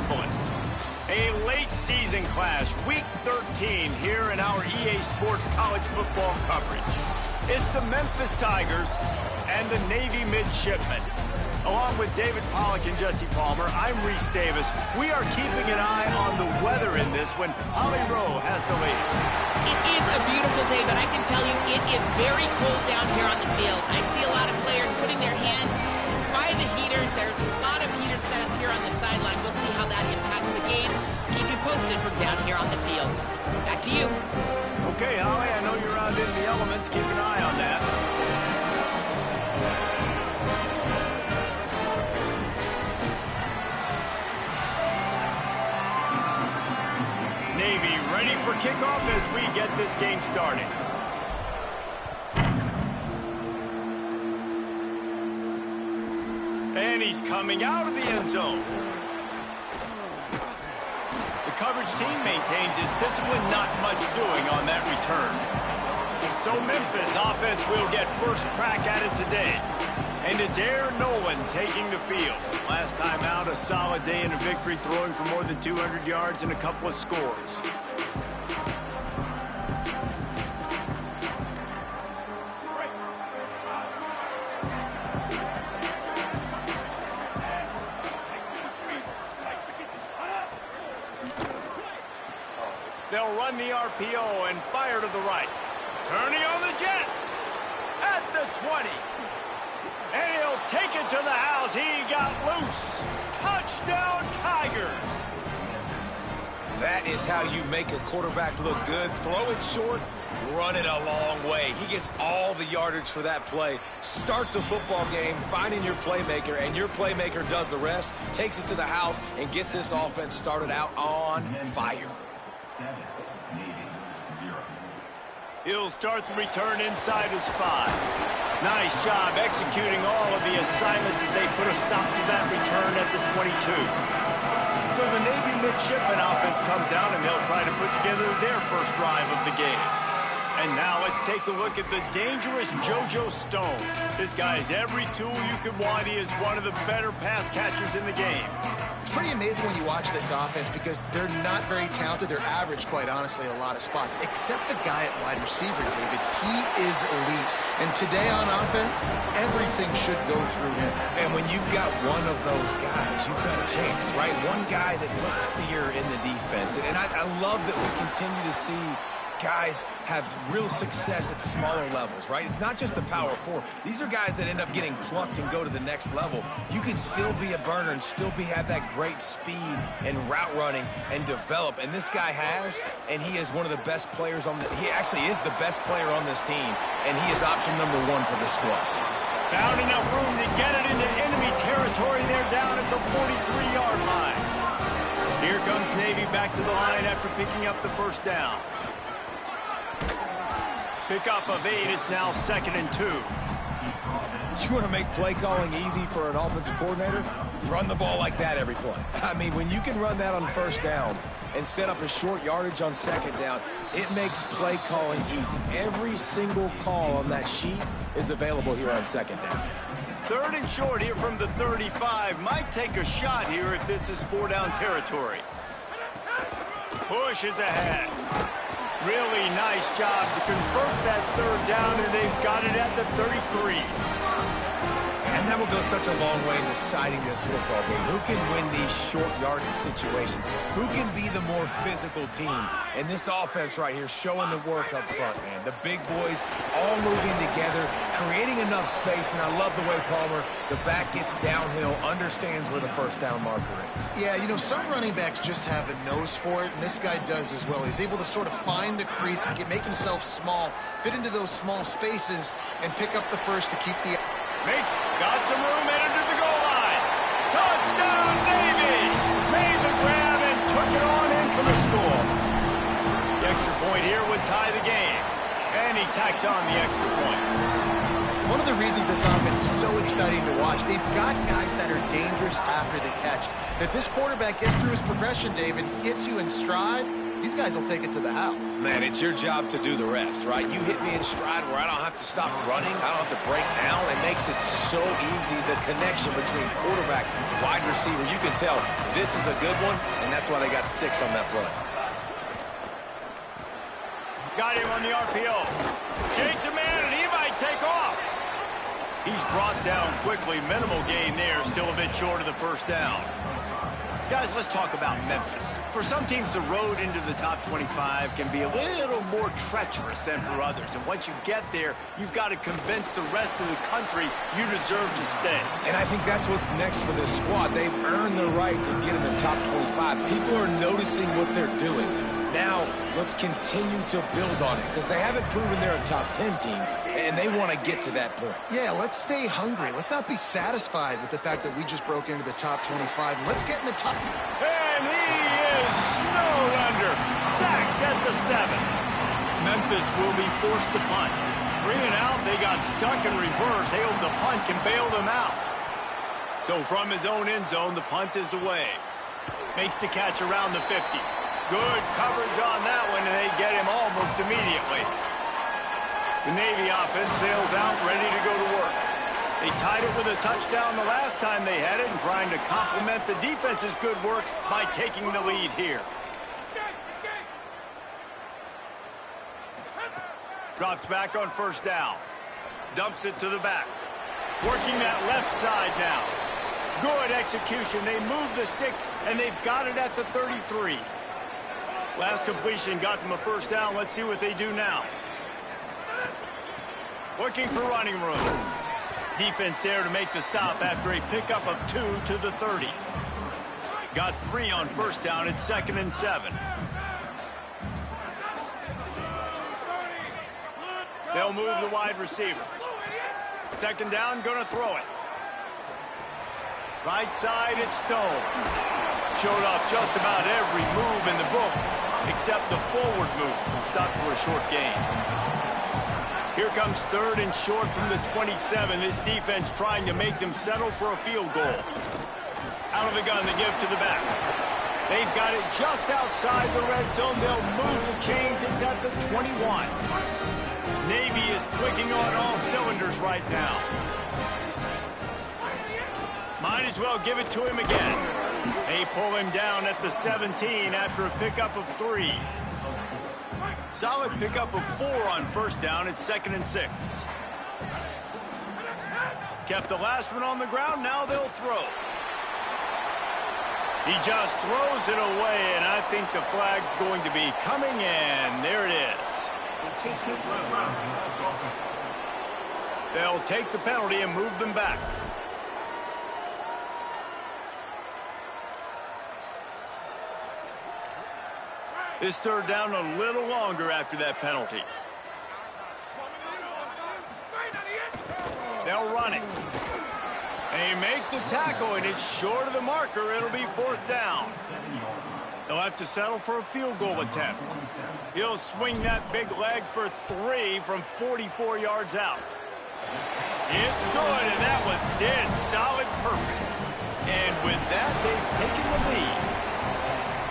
Indianapolis. A late season clash, week 13 here in our EA Sports college football coverage. It's the Memphis Tigers and the Navy Midshipmen. Along with David Pollack and Jesse Palmer, I'm Reese Davis. We are keeping an eye on the weather in this when Holly Rowe has the latest. It is a beautiful day, but I can tell you it is very cold down here on the field. I see a lot of players putting their hands by the heaters. There's a lot of heaters set up here on the sideline. We'll see how that impacts the game. Keep you posted from down here on the field. Back to you. Okay, Holly, I know you're out in the elements. Keep an eye on that. Navy ready for kickoff as we get this game started. And he's coming out of the end zone. The coverage team maintains his discipline, not much doing on that return. So Memphis offense will get first crack at it today. And it's Aaron Nolan taking the field. Last time out, a solid day in a victory, throwing for more than 200 yards and a couple of scores. They'll run the RPO and fire to the right. Turning on the Jets at the 20. And he'll take it to the house. He got loose. Touchdown, Tigers. That is how you make a quarterback look good. Throw it short, run it a long way. He gets all the yardage for that play. Start the football game finding your playmaker, and your playmaker does the rest, takes it to the house, and gets this offense started out on fire. He'll start the return inside his 5. Nice job executing all of the assignments as they put a stop to that return at the 22. So the Navy Midshipman offense comes out, and they'll try to put together their first drive of the game. And now let's take a look at the dangerous JoJo Stone. This guy has every tool you could want. He is one of the better pass catchers in the game. It's pretty amazing when you watch this offense because they're not very talented. They're average, quite honestly, a lot of spots, except the guy at wide receiver, David. He is elite. And today on offense, everything should go through him. And when you've got one of those guys, you've got a chance, right? One guy that puts fear in the defense. And I love that we continue to see guys have real success at smaller levels, right? It's not just the power 4. These are guys that end up getting plucked and go to the next level. You can still be a burner and still have that great speed and route running and develop. And this guy has, and he is one of the best players on he actually is the best player on this team, and he is option number 1 for this squad. Found enough room to get it into enemy territory. They're down at the 43-yard line. Here comes Navy back to the line after picking up the first down. Pickup of 8, it's now 2nd and 2. You want to make play calling easy for an offensive coordinator? Run the ball like that every play. I mean, when you can run that on first down and set up a short yardage on second down, it makes play calling easy. Every single call on that sheet is available here on second down. 3rd and short here from the 35. Might take a shot here if this is 4-down territory. Push is ahead. Really nice job to convert that 3rd down, and they've got it at the 33. And that will go such a long way in deciding this football game. Who can win these short yardage situations? Who can be the more physical team? And this offense right here showing the work up front, man. The big boys all moving together, creating enough space, and I love the way Palmer, the back gets downhill, understands where the first down marker is. Yeah, you know, some running backs just have a nose for it, and this guy does as well. He's able to sort of find the crease and make himself small, fit into those small spaces, and pick up the first to keep the... Got some room headed to the goal line. Touchdown, Navy! Made the grab and took it on in for the score. The extra point here would tie the game. And he tacks on the extra point. One of the reasons this offense is so exciting to watch, they've got guys that are dangerous after the catch. If this quarterback gets through his progression, David, hits you in stride, these guys will take it to the house. Man, it's your job to do the rest, right? You hit me in stride where I don't have to stop running. I don't have to break down. It makes it so easy, the connection between quarterback and wide receiver. You can tell this is a good one, and that's why they got 6 on that play. Got him on the RPO. Shakes a man, and he might take off. He's brought down quickly. Minimal gain there. Still a bit short of the first down. Guys, let's talk about Memphis. For some teams, the road into the top 25 can be a little more treacherous than for others. And once you get there, you've got to convince the rest of the country you deserve to stay. And I think that's what's next for this squad. They've earned the right to get in the top 25. People are noticing what they're doing. Now, let's continue to build on it because they haven't proven they're a top 10 team, and they want to get to that point. Yeah, let's stay hungry. Let's not be satisfied with the fact that we just broke into the top 25. Let's get in the top. And he is snowed under, sacked at the 7. Memphis will be forced to punt. Bringing out, they got stuck in reverse. They hope the punt can bail them out. So from his own end zone, the punt is away. Makes the catch around the 50. Good coverage on that one, and they get him almost immediately. The Navy offense sails out, ready to go to work. They tied it with a touchdown the last time they had it and trying to complement the defense's good work by taking the lead here. Drops back on first down. Dumps it to the back. Working that left side now. Good execution. They move the sticks, and they've got it at the 33. Last completion got them a first down. Let's see what they do now. Looking for running room. Defense there to make the stop after a pickup of 2 to the 30. Got 3 on first down. It's 2nd and 7. They'll move the wide receiver. 2nd down, gonna throw it. Right side, it's Stone. Showed off just about every move in the book, except the forward move. Stopped for a short gain. Here comes 3rd and short from the 27. This defense trying to make them settle for a field goal. Out of the gun, they give to the back. They've got it just outside the red zone. They'll move the chains. It's at the 21. Navy is clicking on all cylinders right now. Might as well give it to him again. They pull him down at the 17 after a pickup of 3. Solid pickup of 4 on first down. It's 2nd and 6. Kept the last one on the ground. Now they'll throw. He just throws it away, and I think the flag's going to be coming in. There it is. They'll take the penalty and move them back. This 3rd down a little longer after that penalty. They'll run it. They make the tackle, and it's short of the marker. It'll be 4th down. They'll have to settle for a field goal attempt. He'll swing that big leg for 3 from 44 yards out. It's good, and that was dead solid perfect. And with that, they've taken the lead.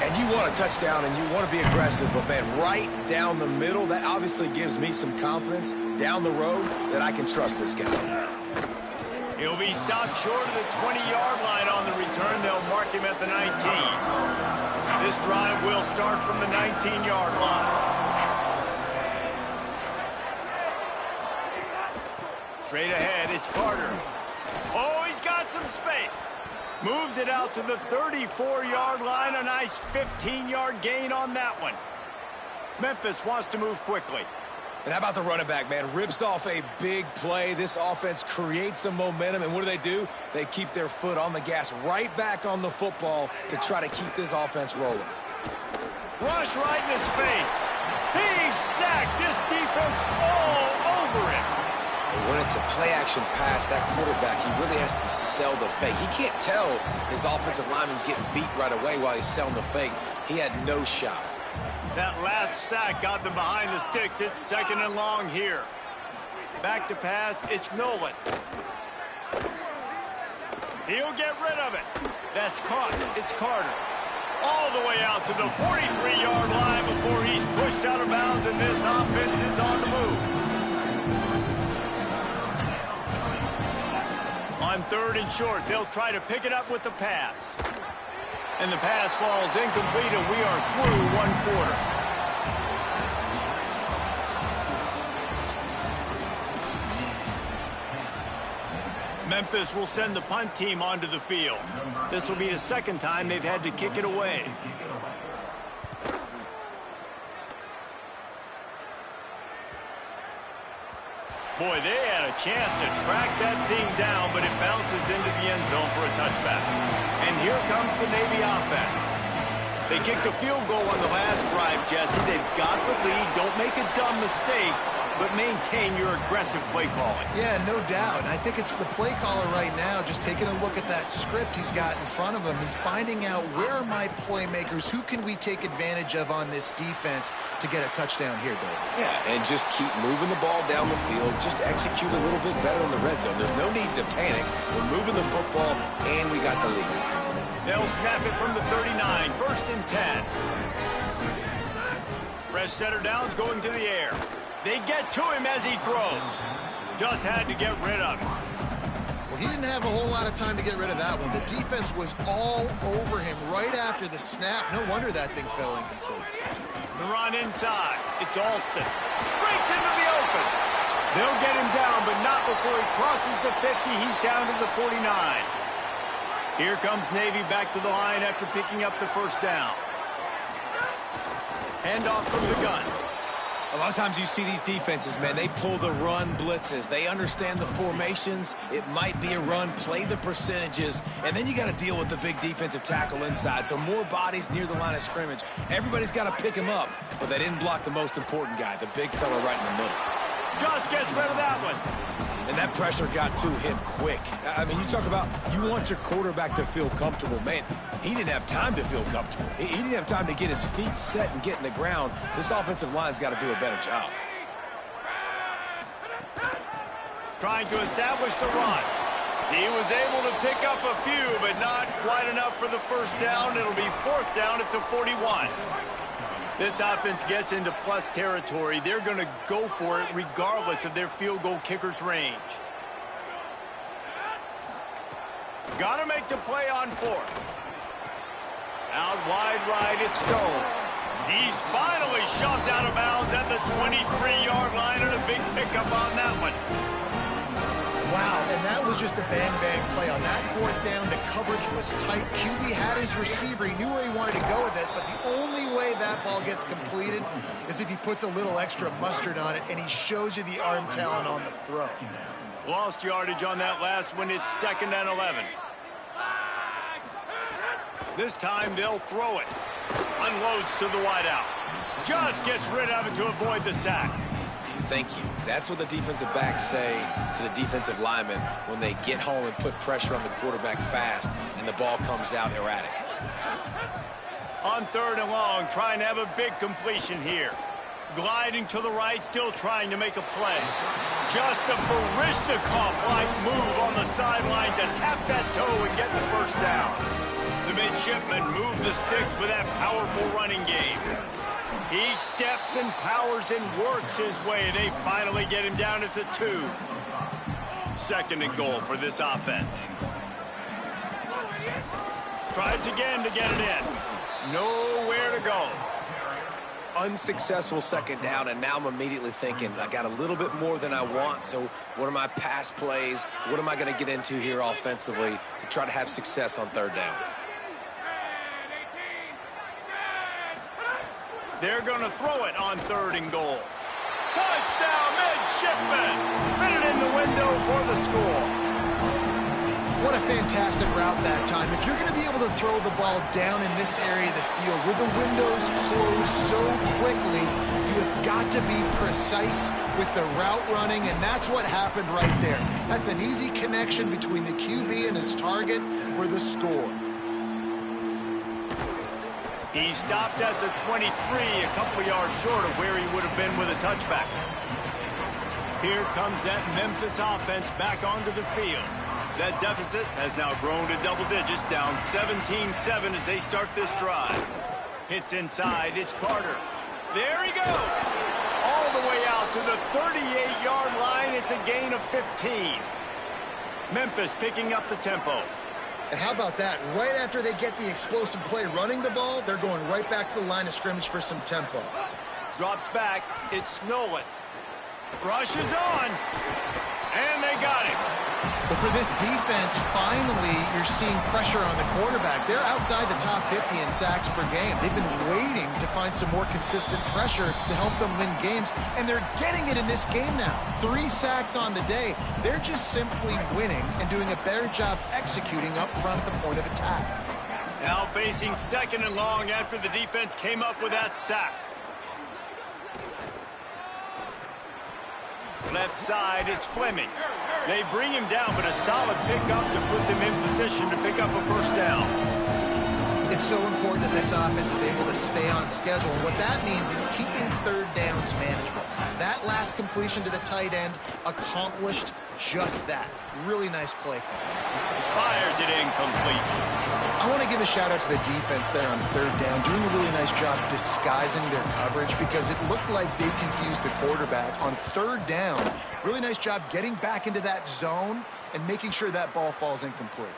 And you want a touchdown, and you want to be aggressive, but, man, right down the middle, that obviously gives me some confidence down the road that I can trust this guy. He'll be stopped short of the 20-yard line on the return. They'll mark him at the 19. This drive will start from the 19-yard line. Straight ahead, it's Carter. Oh, he's got some space. Moves it out to the 34-yard line. A nice 15-yard gain on that one. Memphis wants to move quickly. And how about the running back, man? Rips off a big play. This offense creates some momentum, and what do? They keep their foot on the gas right back on the football to try to keep this offense rolling. Rush right in his face. He's sacked. This defense all over him. When it's a play-action pass, that quarterback, he really has to sell the fake. He can't tell his offensive lineman's getting beat right away while he's selling the fake. He had no shot. That last sack got them behind the sticks. It's 2nd and long here. Back to pass, it's Nolan. He'll get rid of it. That's caught. It's Carter. All the way out to the 43-yard line before he's pushed out of bounds, and this offense is on the move. On 3rd and short, they'll try to pick it up with the pass. And the pass falls incomplete, and we are through 1 quarter. Memphis will send the punt team onto the field. This will be the 2nd time they've had to kick it away. Boy, they had a chance to track that thing down, but it bounces into the end zone for a touchback. And here comes the Navy offense. They kicked a field goal on the last drive, Jesse. They've got the lead. Don't make a dumb mistake, but maintain your aggressive play calling. Yeah, no doubt. And I think it's the play caller right now just taking a look at that script he's got in front of him and finding out where are my playmakers, who can we take advantage of on this defense to get a touchdown here, Dave. Yeah, and just keep moving the ball down the field. Just execute a little bit better in the red zone. There's no need to panic. We're moving the football, and we got the lead. They'll snap it from the 39, 1st and 10. Fresh center downs going to the air. They get to him as he throws. Just had to get rid of him. Well, he didn't have a whole lot of time to get rid of that one. The defense was all over him right after the snap. No wonder that thing fell incomplete. The run inside. It's Alston. Breaks into the open. They'll get him down, but not before he crosses the 50. He's down to the 49. Here comes Navy back to the line after picking up the 1st down. Handoff from the gun. A lot of times you see these defenses, man, they pull the run blitzes. They understand the formations. It might be a run, play the percentages, and then you got to deal with the big defensive tackle inside. So more bodies near the line of scrimmage. Everybody's got to pick him up, but they didn't block the most important guy, the big fellow right in the middle. Just gets rid of that one. And that pressure got to him quick. I mean, you talk about you want your quarterback to feel comfortable. Man, he didn't have time to feel comfortable. He didn't have time to get his feet set and get in the ground. This offensive line's got to do a better job. Trying to establish the run. He was able to pick up a few, but not quite enough for the 1st down. It'll be 4th down at the 41. This offense gets into plus territory. They're going to go for it regardless of their field goal kicker's range. Got to make the play on 4th. Out wide right, it's Stone. He's finally shoved out of bounds at the 23-yard line, and a big pickup on that one. Wow, and that was just a bang-bang play. On that 4th down, the coverage was tight. QB had his receiver. He knew where he wanted to go with it, but the only way that ball gets completed is if he puts a little extra mustard on it, and he shows you the arm talent on the throw. Lost yardage on that last one. It's 2nd and 11. This time they'll throw it. Unloads to the wideout. Just gets rid of it to avoid the sack. Thank you. That's what the defensive backs say to the defensive linemen when they get home and put pressure on the quarterback fast and the ball comes out erratic. On 3rd and long, trying to have a big completion here. Gliding to the right, still trying to make a play. Just a Barishnikov-like move on the sideline to tap that toe and get the 1st down. The midshipmen move the sticks with that powerful running game. He steps and powers and works his way. They finally get him down at the 2. 2nd and goal for this offense. Tries again to get it in. Nowhere to go. Unsuccessful 2nd down, and now I'm immediately thinking, I got a little bit more than I want, so what are my pass plays? What am I going to get into here offensively to try to have success on 3rd down? They're going to throw it on 3rd and goal. Touchdown, midshipmen! Fit it in the window for the score. What a fantastic route that time. If you're going to be able to throw the ball down in this area of the field where the windows close so quickly, you have got to be precise with the route running, and that's what happened right there. That's an easy connection between the QB and his target for the score. He stopped at the 23, a couple yards short of where he would have been with a touchback. Here comes that Memphis offense back onto the field. That deficit has now grown to double digits, down 17-7 as they start this drive. Hits inside, it's Carter. There he goes! All the way out to the 38-yard line. It's a gain of 15. Memphis picking up the tempo. And how about that? Right after they get the explosive play running the ball, they're going right back to the line of scrimmage for some tempo. Drops back. It's Nolan. Rushes on. And they got him. But for this defense, finally, you're seeing pressure on the quarterback. They're outside the top 50 in sacks per game. They've been waiting to find some more consistent pressure to help them win games, and they're getting it in this game now. 3 sacks on the day. They're just simply winning and doing a better job executing up front at the point of attack. Now facing second and long after the defense came up with that sack. Left side is Fleming. They bring him down, but a solid pickup to put them in position to pick up a first down. It's so important that this offense is able to stay on schedule. And what that means is keeping third downs manageable. That last completion to the tight end accomplished just that. Really nice play call. Fires it incomplete. I want to give a shout out to the defense there on third down, doing a really nice job disguising their coverage because it looked like they confused the quarterback on third down. Really nice job getting back into that zone and making sure that ball falls incomplete.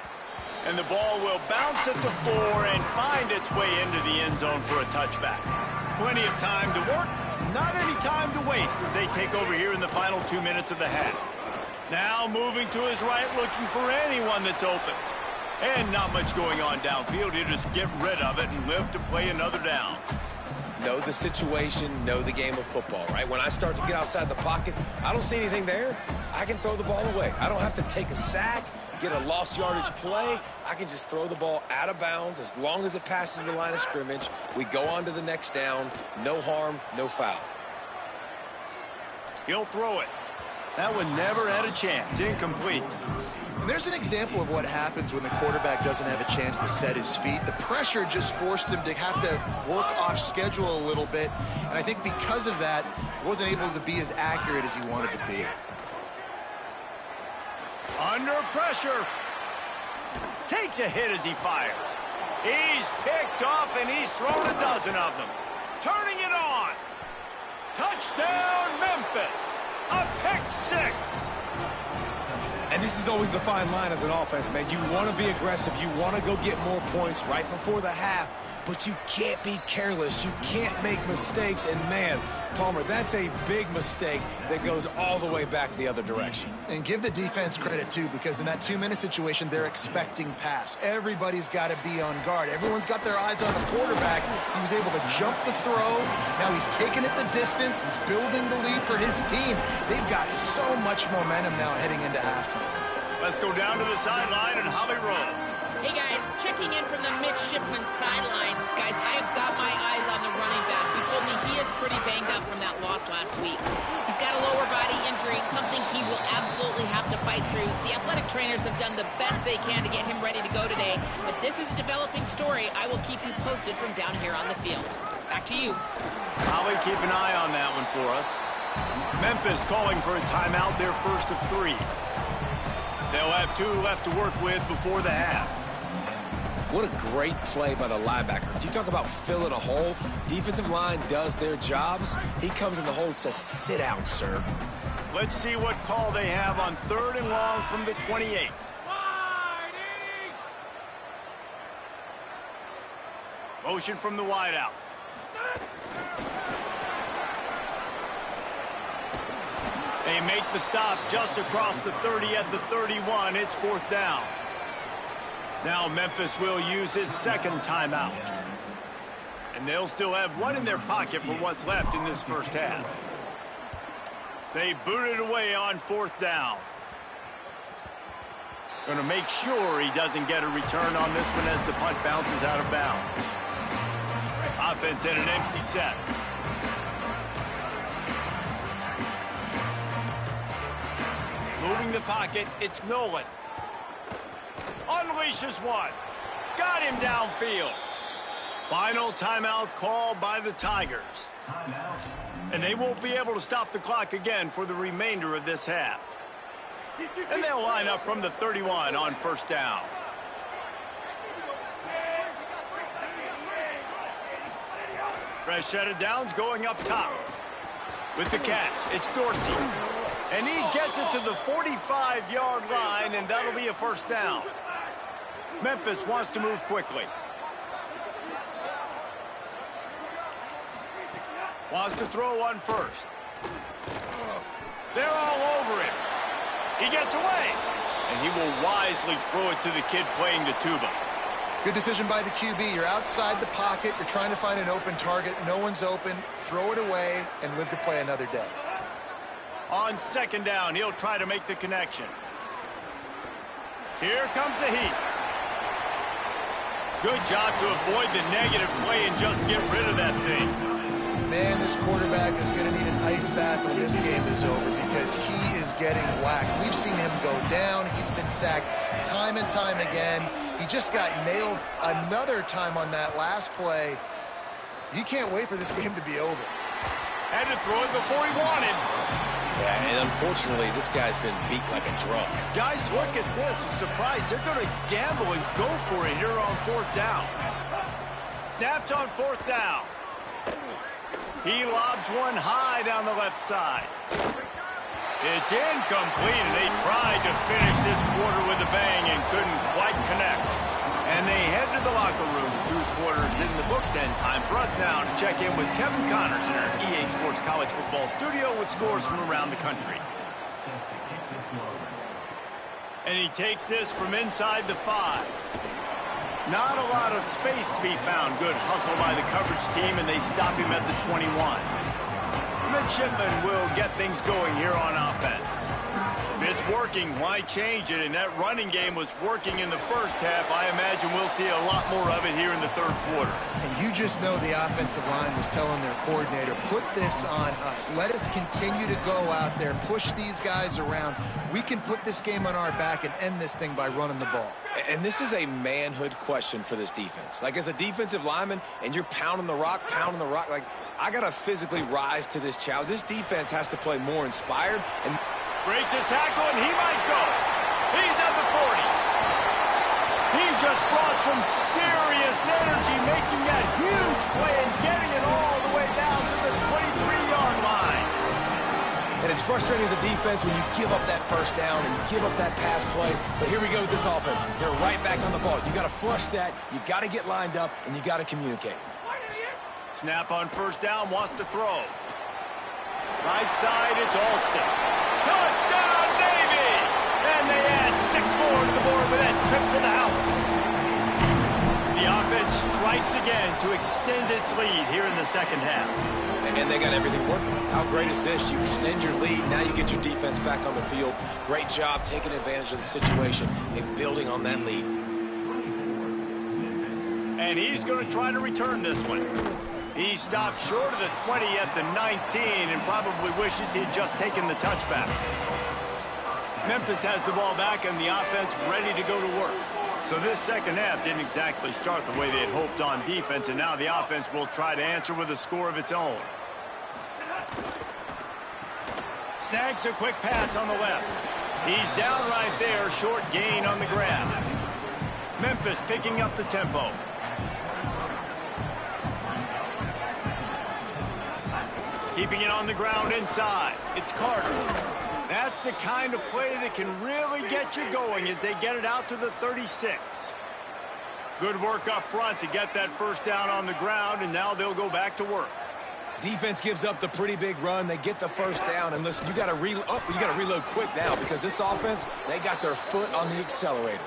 And the ball will bounce at the 4 and find its way into the end zone for a touchback. Plenty of time to work, not any time to waste as they take over here in the final 2 minutes of the half. Now moving to his right, looking for anyone that's open. And not much going on downfield. He'll just get rid of it and live to play another down. Know the situation, know the game of football, right? When I start to get outside the pocket, I don't see anything there, I can throw the ball away. I don't have to take a sack, get a lost yardage play. I can just throw the ball out of bounds as long as it passes the line of scrimmage. We go on to the next down. No harm, no foul. He'll throw it. That one never had a chance. Incomplete. And there's an example of what happens when the quarterback doesn't have a chance to set his feet. The pressure just forced him to have to work off schedule a little bit. And I think because of that, he wasn't able to be as accurate as he wanted to be. Under pressure. Takes a hit as he fires. He's picked off and he's thrown a dozen of them. Turning it on. Touchdown, Memphis. A pick 6. And this is always the fine line as an offense, man. You want to be aggressive. You want to go get more points right before the half, but you can't be careless. You can't make mistakes. And, man, Palmer, that's a big mistake that goes all the way back the other direction. And give the defense credit, too, because in that 2-minute situation, they're expecting pass. Everybody's got to be on guard. Everyone's got their eyes on the quarterback. He was able to jump the throw. Now he's taking it the distance. He's building the lead for his team. They've got so much momentum now heading into halftime. Let's go down to the sideline and Holly roll. Hey, guys, checking in from the midshipman sideline. Guys, I have got my eyes on the running back. He told me he is pretty banged up from that loss last week. He's got a lower body injury, something he will absolutely have to fight through. The athletic trainers have done the best they can to get him ready to go today, but this is a developing story. I will keep you posted from down here on the field. Back to you. Holly, keep an eye on that one for us. Memphis calling for a timeout, their first of 3. They'll have 2 left to work with before the half. What a great play by the linebacker. Do you talk about filling a hole? Defensive line does their jobs. He comes in the hole and says, sit down, sir. Let's see what call they have on 3rd and long from the 28. Motion from the wideout. They make the stop just across the 30 at the 31. It's 4th down. Now Memphis will use his second timeout. And they'll still have 1 in their pocket for what's left in this first half. They boot it away on 4th down. Going to make sure he doesn't get a return on this one as the punt bounces out of bounds. Offense in an empty set. Moving the pocket, it's Nolan. Unleashes one. Got him downfield. Final timeout called by the Tigers. And they won't be able to stop the clock again for the remainder of this half. And they'll line up from the 31 on first down. Fresh set of downs going up top. With the catch, it's Dorsey. And he gets it to the 45-yard line, and that'll be a first down. Memphis wants to move quickly. Wants to throw on first. They're all over him. He gets away. And he will wisely throw it to the kid playing the tuba. Good decision by the QB. You're outside the pocket. You're trying to find an open target. No one's open. Throw it away and live to play another day. On second down, he'll try to make the connection. Here comes the heat. Good job to avoid the negative play and just get rid of that thing. Man, this quarterback is going to need an ice bath when this game is over because he is getting whacked. We've seen him go down. He's been sacked time and time again. He just got nailed another time on that last play. He can't wait for this game to be over. Had to throw it before he wanted. Yeah, and unfortunately, this guy's been beat like a drum. Guys, look at this. I'm surprised. They're going to gamble and go for it here on fourth down. Snapped on fourth down. He lobs one high down the left side. It's incomplete, and they tried to finish this quarter with a bang and couldn't quite connect. And they head to the locker room. 2 quarters in the books, and time for us now to check in with Kevin Connors in our EA Sports College Football studio with scores from around the country. And he takes this from inside the 5. Not a lot of space to be found. Good hustle by the coverage team, and they stop him at the 21. Midshipman will get things going here on offense. If it's working, why change it? And that running game was working in the first half. I imagine we'll see a lot more of it here in the third quarter. And you just know the offensive line was telling their coordinator, put this on us. Let us continue to go out there, push these guys around. We can put this game on our back and end this thing by running the ball. And this is a manhood question for this defense. Like, as a defensive lineman, and you're pounding the rock, like, I got to physically rise to this challenge. This defense has to play more inspired. And breaks a tackle, and he might go. He's at the 40. He just brought some serious energy, making that huge play and getting it all the way down to the 23-yard line. And it's frustrating as a defense when you give up that first down and you give up that pass play. But here we go with this offense. They're right back on the ball. You got to flush that. You got to get lined up, and you got to communicate. Snap on first down, wants to throw. Right side, it's Alston. Touchdown, Navy! And they add 6 more to the board with that trip to the house. The offense strikes again to extend its lead here in the second half. And they got everything working. How great is this? You extend your lead. Now you get your defense back on the field. Great job taking advantage of the situation and building on that lead. And he's going to try to return this one. He stopped short of the 20 at the 19 and probably wishes he had just taken the touchback. Memphis has the ball back and the offense ready to go to work. So this second half didn't exactly start the way they had hoped on defense, and now the offense will try to answer with a score of its own. Snags a quick pass on the left. He's down right there, short gain on the grab. Memphis picking up the tempo. Keeping it on the ground inside. It's Carter. That's the kind of play that can really get you going as they get it out to the 36. Good work up front to get that first down on the ground, and now they'll go back to work. Defense gives up the pretty big run. They get the first down, and listen, you got to reload quick now because this offense, they got their foot on the accelerator.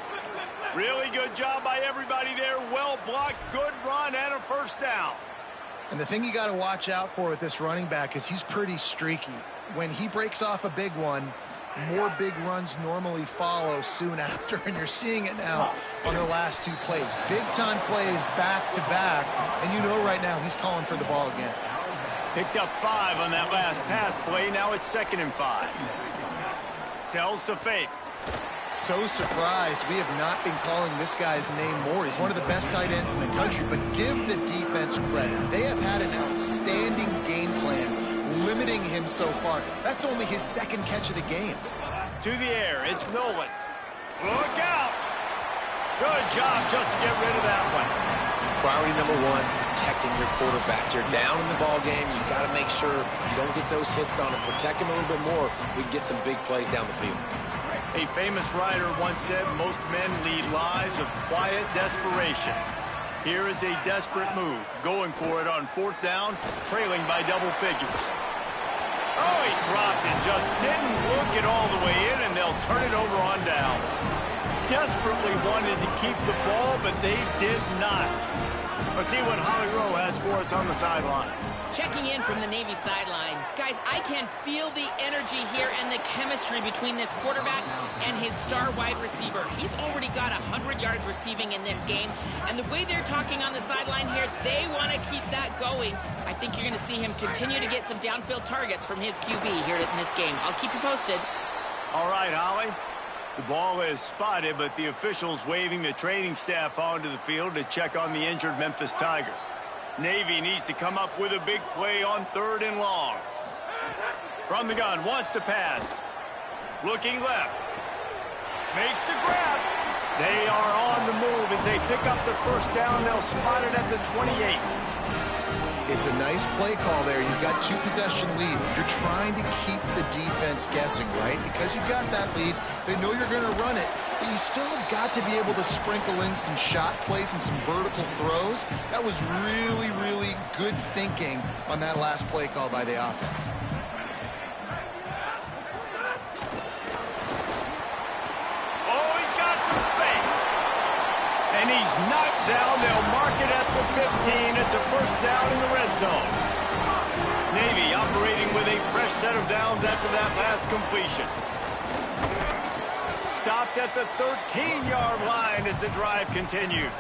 Really good job by everybody there. Well blocked, good run, and a first down. And the thing you got to watch out for with this running back is he's pretty streaky. When he breaks off a big one, more big runs normally follow soon after, and you're seeing it now on their last 2 plays. Big-time plays back-to-back, and you know right now he's calling for the ball again. Picked up 5 on that last pass play. Now it's 2nd and 5. Sells to fake. So surprised we have not been calling this guy's name more. He's one of the best tight ends in the country, but give the defense credit. They have had an outstanding game plan limiting him so far. That's only his 2nd catch of the game. to the air. It's Nolan. Look out. Good job just to get rid of that one. Priority number one, protecting your quarterback. You're down in the ball game. You got to make sure you don't get those hits on him. Protect him a little bit more. We can get some big plays down the field. A famous writer once said, most men lead lives of quiet desperation. Here is a desperate move, going for it on 4th down, trailing by double figures. Oh, he dropped it, just didn't look it all the way in, and they'll turn it over on downs. Desperately wanted to keep the ball, but they did not. Let's see what Holly Rowe has for us on the sideline. Checking in from the Navy sideline. Guys, I can feel the energy here and the chemistry between this quarterback and his star wide receiver. He's already got 100 yards receiving in this game, and the way they're talking on the sideline here, they want to keep that going. I think you're going to see him continue to get some downfield targets from his QB here in this game. I'll keep you posted. All right, Holly. The ball is spotted, but the officials waving the training staff onto the field to check on the injured Memphis Tiger. Navy needs to come up with a big play on 3rd and long. From the gun, wants to pass. Looking left. Makes the grab. They are on the move as they pick up the 1st down. They'll spot it at the 28. It's a nice play call there. You've got 2-possession lead. You're trying to keep the defense guessing, right? Because you've got that lead, they know you're going to run it, but you still have got to be able to sprinkle in some shot plays and some vertical throws. That was really, really good thinking on that last play call by the offense. Oh, he's got some space. And he's knocked down. They'll mark it at the 15. It's a 1st down in the red zone. Navy operating with a fresh set of downs after that last completion. Stopped at the 13-yard line as the drive continues.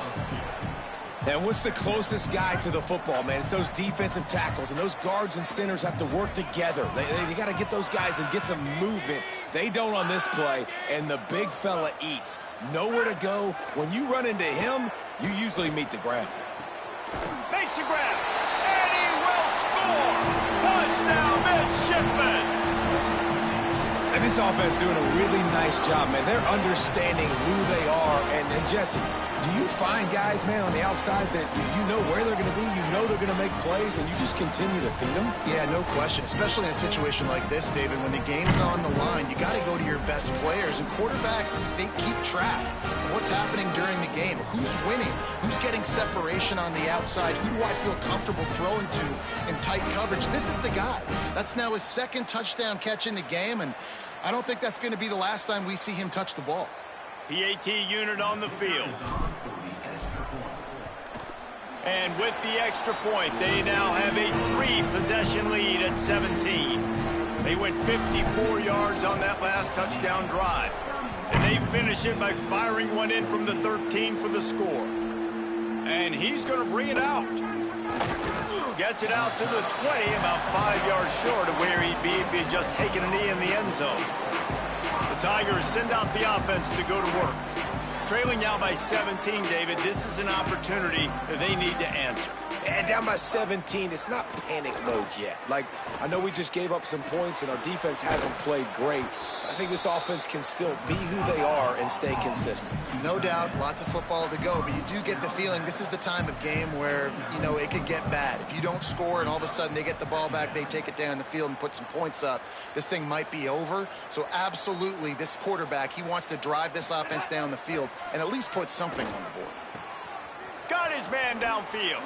And what's the closest guy to the football, man? It's those defensive tackles, and those guards and centers have to work together. They got to get those guys and get some movement. They don't on this play, and the big fella eats. Nowhere to go. When you run into him, you usually meet the ground. Makes the grab, and he will score! Touchdown, midshipman! And this offense doing a really nice job, man. They're understanding who they are. And Jesse, do you find guys, man, on the outside that you know where they're going to be, you know they're going to make plays, and you just continue to feed them? Yeah, no question, especially in a situation like this, David. When the game's on the line, you got to go to your best players. And quarterbacks, they keep track of what's happening during the game. Who's winning? Who's getting separation on the outside? Who do I feel comfortable throwing to in tight coverage? This is the guy. That's now his 2nd touchdown catch in the game, and I don't think that's going to be the last time we see him touch the ball. PAT unit on the field. And with the extra point, they now have a 3-possession lead at 17. They went 54 yards on that last touchdown drive. And they finish it by firing one in from the 13 for the score. And he's going to bring it out. Gets it out to the 20, about 5 yards short of where he'd be if he had just taken a knee in the end zone. The Tigers send out the offense to go to work. Trailing now by 17, David, this is an opportunity that they need to answer. And down by 17, it's not panic mode yet. Like, I know we just gave up some points and our defense hasn't played great. I think this offense can still be who they are and stay consistent. No doubt, lots of football to go, but you do get the feeling this is the time of game where, you know, it could get bad. If you don't score and all of a sudden they get the ball back, they take it down the field and put some points up, this thing might be over. So absolutely, this quarterback, he wants to drive this offense down the field and at least put something on the board. Got his man downfield.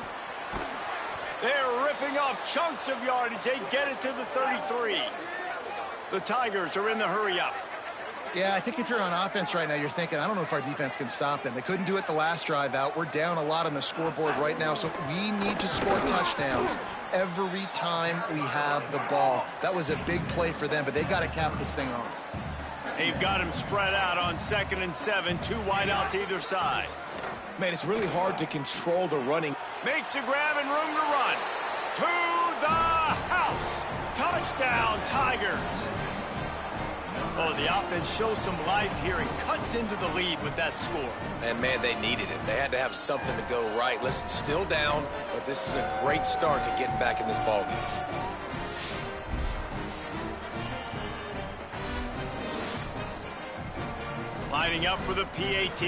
They're ripping off chunks of yardage. They get it to the 33. The Tigers are in the hurry-up. Yeah, I think if you're on offense right now, you're thinking, I don't know if our defense can stop them. They couldn't do it the last drive out. We're down a lot on the scoreboard right now, so we need to score touchdowns every time we have the ball. That was a big play for them, but they got to cap this thing off. They've got him spread out on 2nd and 7, 2 wide out to either side. Man, it's really hard to control the running. Makes a grab and room to run. To the house. Touchdown, Tigers. Oh, the offense shows some life here and cuts into the lead with that score. And, man, they needed it. They had to have something to go right. Listen, still down, but this is a great start to getting back in this ballgame. Lining up for the PAT.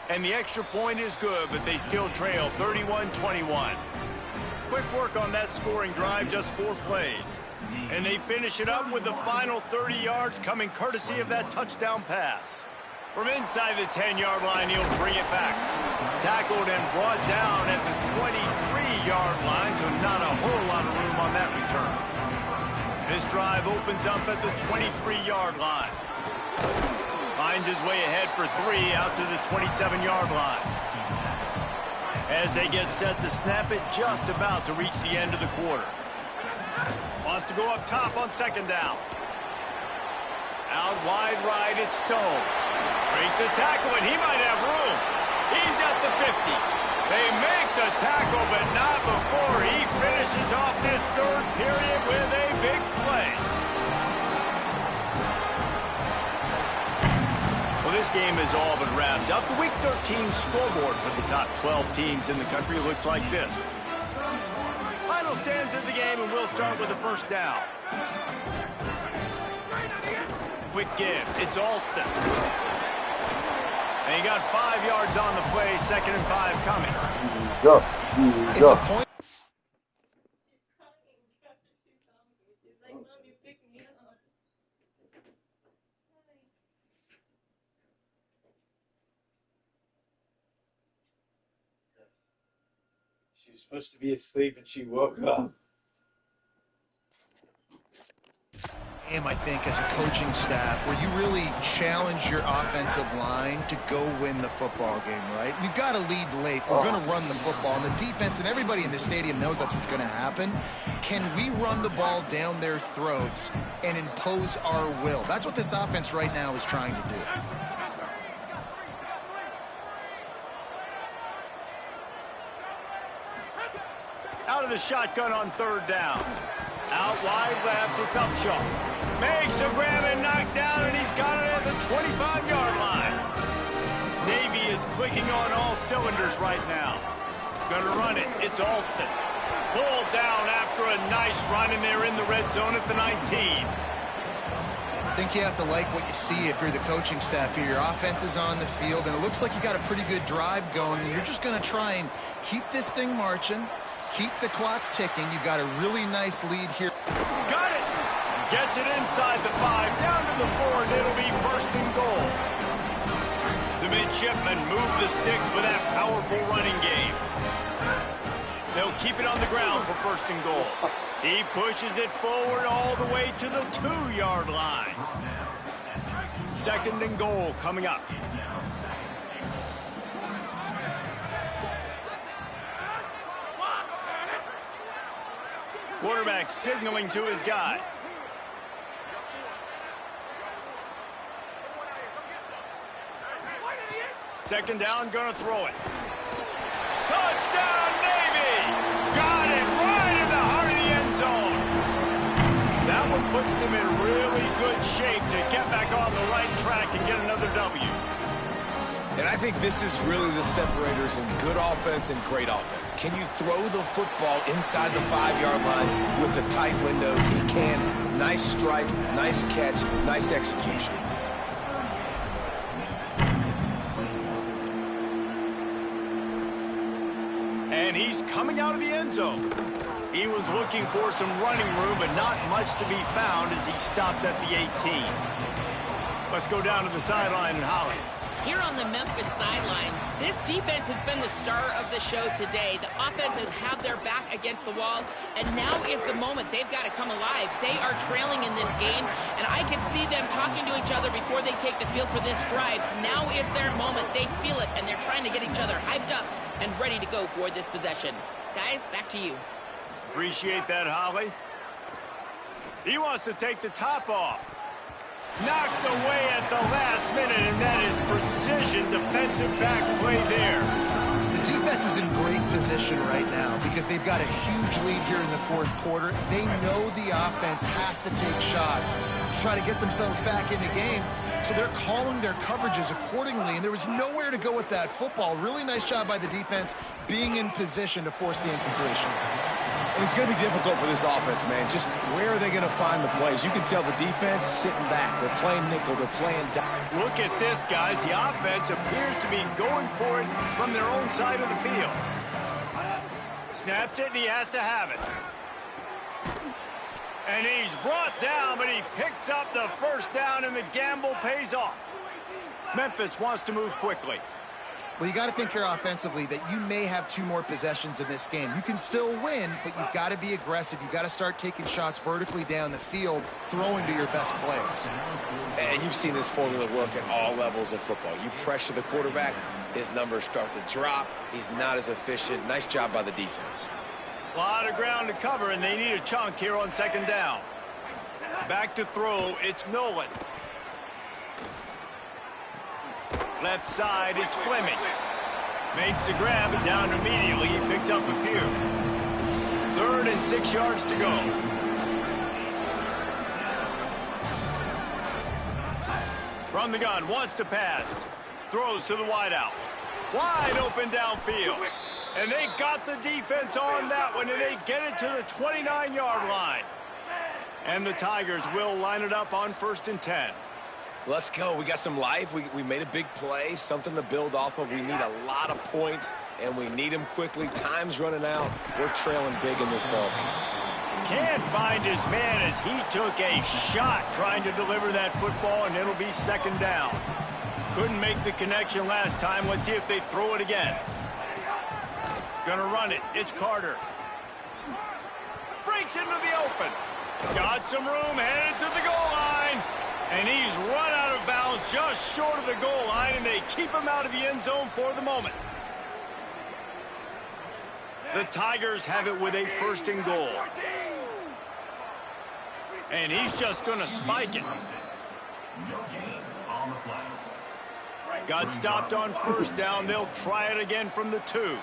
And the extra point is good, but they still trail 31-21. Quick work on that scoring drive, just 4 plays. And they finish it up with the final 30 yards coming courtesy of that touchdown pass. From inside the 10-yard line, he'll bring it back. Tackled and brought down at the 23-yard line, so not a whole lot of room on that return. This drive opens up at the 23-yard line. Finds his way ahead for 3 out to the 27-yard line. As they get set to snap it, just about to reach the end of the quarter. Wants to go up top on second down. Out wide right, it's Stone. Breaks a tackle, and he might have room. He's at the 50. They make the tackle, but not before he finishes off this third period with a big play. Well, this game is all but wrapped up. The Week 13 scoreboard for the top 12 teams in the country looks like this. Final stands of the game, and we'll start with the first down. Quick give. It's Alston. And he got 5 yards on the play, 2nd and 5 coming. It's a point. She was supposed to be asleep and she woke up. I think, as a coaching staff, where you really challenge your offensive line to go win the football game, right? We've got to lead late. We're going to run the football. And the defense and everybody in the stadium knows that's what's going to happen. Can we run the ball down their throats and impose our will? That's what this offense right now is trying to do. Out of the shotgun on 3rd down. Out wide left, it's Upshaw. Makes a grab and knock down, and he's got it at the 25-yard line. Navy is clicking on all cylinders right now. Gonna run it. It's Alston. Pulled down after a nice run, and they're in the red zone at the 19. I think you have to like what you see if you're the coaching staff here. Your offense is on the field, and it looks like you got a pretty good drive going. You're just going to try and keep this thing marching, keep the clock ticking. You've got a really nice lead here. Got it! Gets it inside the 5, down to the 4, and it'll be 1st and goal. The midshipmen move the sticks with that powerful running game. They'll keep it on the ground for 1st and goal. He pushes it forward all the way to the 2-yard line. 2nd and goal coming up. Quarterback signaling to his guys. Second down, gonna throw it. Touchdown, Navy! Got it right in the heart of the end zone. That one puts them in really good shape to get back on the right track and get another W. And I think this is really the separators in good offense and great offense. Can you throw the football inside the 5-yard line with the tight windows? He can. Nice strike, nice catch, nice execution. And he's coming out of the end zone. He was looking for some running room, but not much to be found as he stopped at the 18. Let's go down to the sideline and Holly. Here on the Memphis sideline, this defense has been the star of the show today. The offense has had their back against the wall, and now is the moment. They've got to come alive. They are trailing in this game, and I can see them talking to each other before they take the field for this drive. Now is their moment. They feel it, and they're trying to get each other hyped up and ready to go for this possession. Guys, back to you. Appreciate that, Holly. He wants to take the top off. Knocked away at the last minute, and that is precision defensive back play there. The defense is in great position right now because they've got a huge lead here in the 4th quarter. They know the offense has to take shots to try to get themselves back in the game, so they're calling their coverages accordingly, and there was nowhere to go with that football. Really nice job by the defense being in position to force the incompletion. And it's going to be difficult for this offense, man. Just where are they going to find the plays? You can tell the defense sitting back. They're playing nickel. They're playing dime. Look at this, guys. The offense appears to be going for it from their own side of the field. Snaps it, and he has to have it. And he's brought down, but he picks up the first down, and the gamble pays off. Memphis wants to move quickly. Well, you got to think here offensively that you may have 2 more possessions in this game. You can still win, but you've got to be aggressive. You've got to start taking shots vertically down the field, throwing to your best players. And you've seen this formula work at all levels of football. You pressure the quarterback, his numbers start to drop. He's not as efficient. Nice job by the defense. A lot of ground to cover, and they need a chunk here on second down. Back to throw, it's Nolan. Left side is Fleming. Makes the grab, and down immediately. He picks up a few. 3rd and 6 yards to go. From the gun, wants to pass. Throws to the wideout. Wide open downfield. And they got the defense on that one, and they get it to the 29-yard line. And the Tigers will line it up on 1st and 10. Let's go. We got some life. We made a big play, something to build off of. We need a lot of points, and we need them quickly. Time's running out. We're trailing big in this ballgame. Can't find his man as he took a shot trying to deliver that football, and it'll be 2nd down. Couldn't make the connection last time. Let's see if they throw it again. Gonna run it. It's Carter. Breaks into the open. Got some room, headed to the goal line. And he's run out of bounds just short of the goal line, and they keep him out of the end zone for the moment. The Tigers have it with a 1st and goal. And he's just going to spike it. Got stopped on 1st down. They'll try it again from the 2.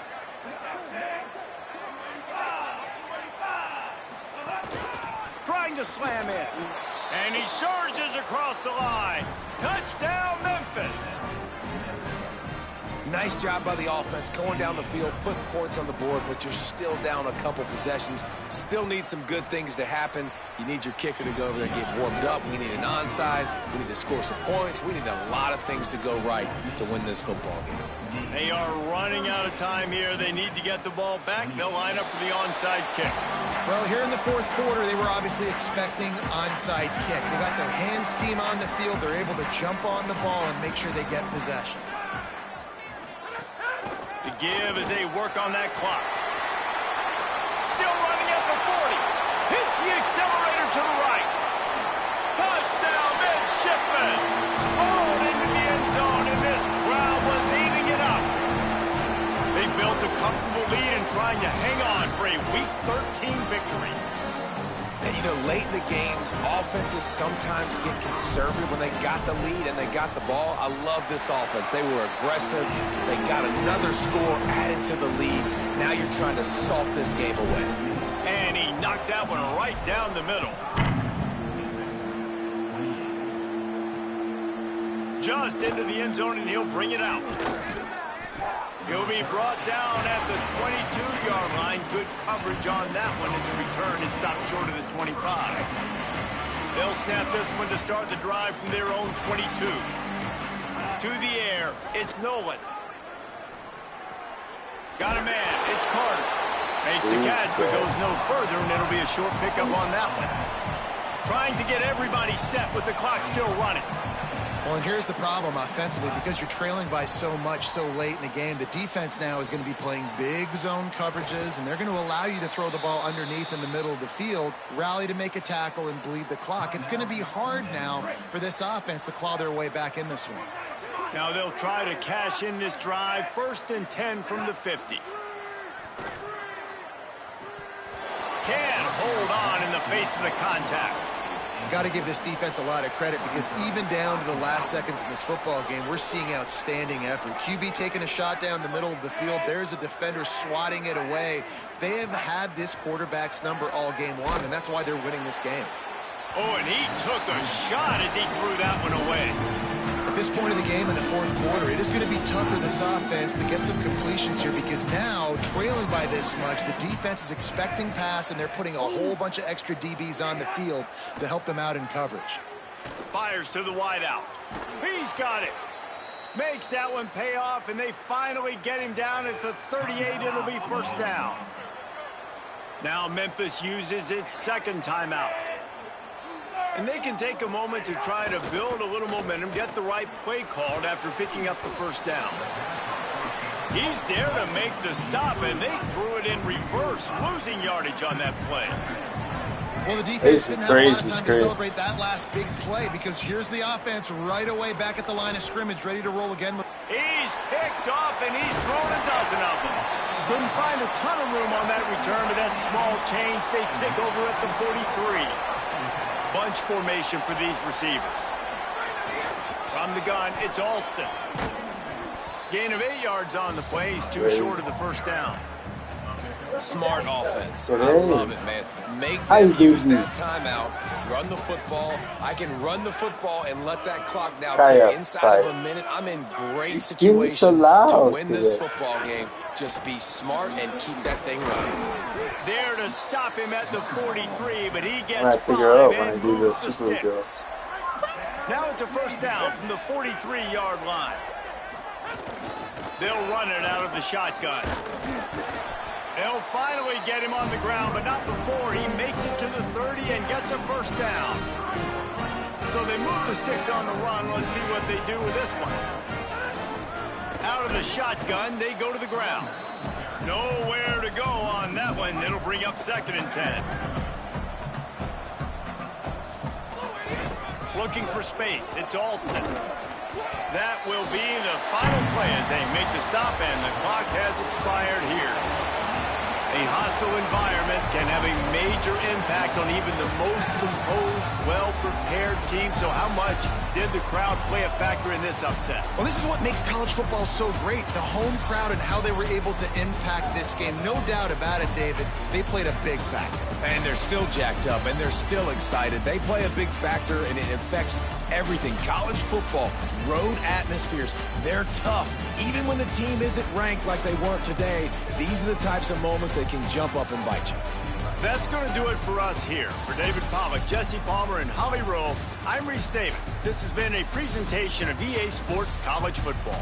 Trying to slam in. And he surges across the line. Touchdown, Memphis. Nice job by the offense going down the field, putting points on the board, but you're still down a couple possessions. Still need some good things to happen. You need your kicker to go over there and get warmed up. We need an onside. We need to score some points. We need a lot of things to go right to win this football game. They are running out of time here. They need to get the ball back. They'll line up for the onside kick. Well, here in the 4th quarter, they were obviously expecting onside kick. They got their hands team on the field. They're able to jump on the ball and make sure they get possession. The give as they work on that clock. Still running at the 40. Hits the accelerator to the right. Touchdown, midshipman. Ball into the end zone, and this crowd was eating it up. They built a comfortable lead and trying to hang on for a Week 13 victory. And, you know, late in the games, offenses sometimes get conservative when they got the lead and they got the ball. I love this offense. They were aggressive. They got another score added to the lead. Now you're trying to salt this game away. And he knocked that one right down the middle. Just into the end zone, and he'll bring it out. He'll be brought down at the 22-yard line. Good coverage on that one as the return is stopped short of the 25. They'll snap this one to start the drive from their own 22. To the air, it's Nolan. Got a man, it's Carter. Makes the catch, but goes no further, and it'll be a short pickup on that one. Trying to get everybody set with the clock still running. Well, and here's the problem offensively. Because you're trailing by so much so late in the game, the defense now is going to be playing big zone coverages, and they're going to allow you to throw the ball underneath in the middle of the field, rally to make a tackle, and bleed the clock. It's going to be hard now for this offense to claw their way back in this one. Now they'll try to cash in this drive. 1st and 10 from the 50. Can't hold on in the face of the contact. Got to give this defense a lot of credit, because even down to the last seconds in this football game, we're seeing outstanding effort. QB taking a shot down the middle of the field. There's a defender swatting it away. They have had this quarterback's number all game long, and that's why they're winning this game. Oh, and he took a shot as he threw that one away. At this point of the game in the fourth quarter, it is going to be tough for this offense to get some completions here because now, trailing by this much, the defense is expecting pass, and they're putting a whole bunch of extra DBs on the field to help them out in coverage. Fires to the wideout. He's got it. Makes that one pay off, and they finally get him down at the 38. It'll be first down. Now Memphis uses its second timeout. And they can take a moment to try to build a little momentum, get the right play called after picking up the first down. He's there to make the stop, and they threw it in reverse, losing yardage on that play. Well, the defense didn't have a lot of time to celebrate that last big play because here's the offense right away back at the line of scrimmage, ready to roll again. He's picked off, and he's thrown a dozen of them. Couldn't find a ton of room on that return, but that small change, they take over at the 43. Bunch formation for these receivers. From the gun, it's Alston. Gain of 8 yards on the play. He's too short of the first down. Smart offense. I love it, man. Make them use that timeout. Run the football. I can run the football and let that clock now tick inside of a minute. I'm in great situation to win this football game. Just be smart and keep that thing running. There to stop him at the 43, but he gets 5 and moves the sticks. Now it's a first down from the 43-yard line. They'll run it out of the shotgun. They'll finally get him on the ground, but not before he makes it to the 30 and gets a first down. So they move the sticks on the run. Let's see what they do with this one. Out of the shotgun, they go to the ground. Nowhere to go on that one. It'll bring up 2nd and 10. Looking for space. It's Alston. That will be the final play as they make the stop, and the clock has expired here. A hostile environment can have a major impact on even the most composed, well-prepared team. So how much did the crowd play a factor in this upset? Well, this is what makes college football so great, the home crowd and how they were able to impact this game. No doubt about it, David. They played a big factor. And they're still jacked up, and they're still excited. They play a big factor, and it affects everything. College football, road atmospheres, they're tough. Even when the team isn't ranked like they weren't today, these are the types of moments that can jump up and bite you. That's going to do it for us here. For David Pollack, Jesse Palmer, and Holly Rowe, I'm Reese Davis. This has been a presentation of EA Sports College Football.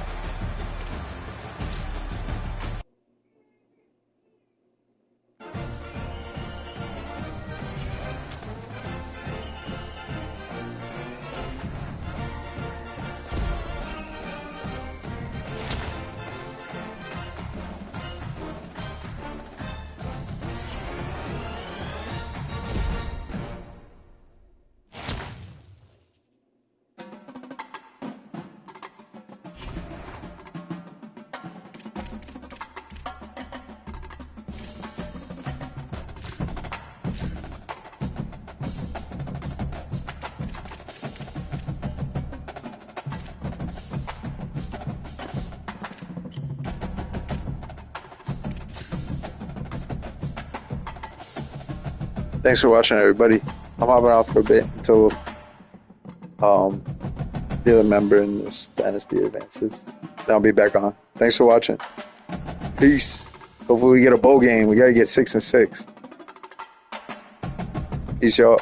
Thanks for watching, everybody. I'm hopping off for a bit until the other member in this Dynasty advances. Then I'll be back on. Thanks for watching. Peace. Hopefully we get a bowl game. We got to get 6-6. Peace, y'all.